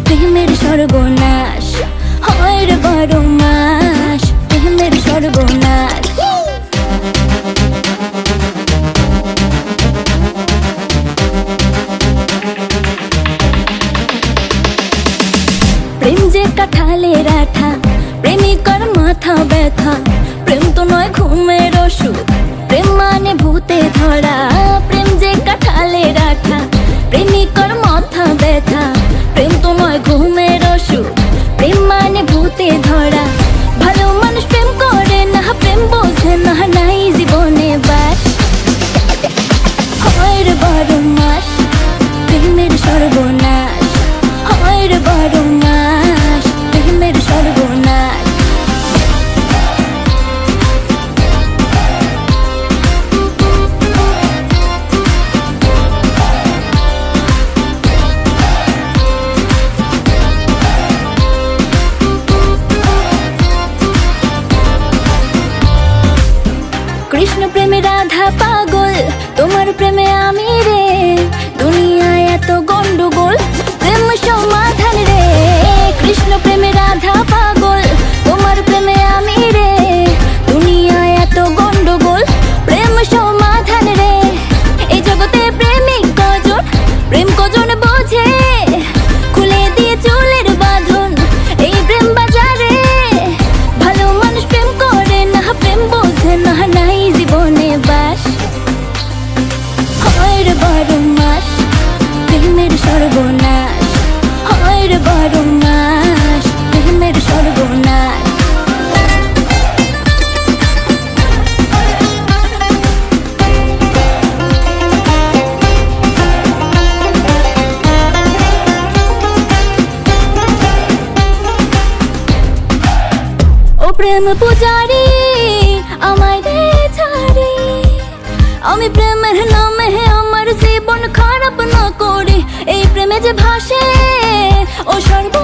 প্রেমের সর্বনাশ হয় রে 12 মাস, প্রেমের সর্বনাশ। প্রেম যে কাঁঠালের আঠা, প্রেমিকার মাথা ব্যথা। প্রেম তো নয় ঘুমের ওষুধ, প্রেম মানে ভূতে ধরা। প্রেম যে কাঁঠালের আঠা, প্রেমিকার মাথা ব্যথা। প্রেম তো নয় ঘুমের ওষুধ, প্রেম মানে ভূতে ধরা। ভালো মানুষ প্রেম করে না, প্রেম বোঝে না, নাই জীবনে বাস। হয় রে 12 মাস, প্রেমের সর্বনাশ হয় রে 12 মাস, প্রেমের সর্বনাশ। কৃষ্ণ প্রেমে রাধা পাগল, তোমার প্রেমে আমি রে। দুনিয়ায় এত গন্ডগোল, প্রেম সমাধান রে। কৃষ্ণ প্রেমে রাধা পাগল, তোমার প্রেমে আমি রে। দুনিয়ায় এত গন্ডগোল, প্রেম সমাধান রে। এই জগতে প্রেমিক কজন, প্রেম কজন বোঝে। খুলে দিয়ে চুলের বাঁধন এই প্রেম বাজারে। ভালো মানুষ প্রেম করে না, প্রেম বোঝে না, নাই জীবনে বাস। হয় রে 12 মাস, প্রেমের সর্বনাশ হয় রে 12 মাস, প্রেমের সর্বনাশ। ও প্রেম পূজারি আমায় দে ছাড়ি, আমি প্রেমের নামে আমার জীবন খারাপ না করি। এই প্রেমে যে ভাসে ও সর্ব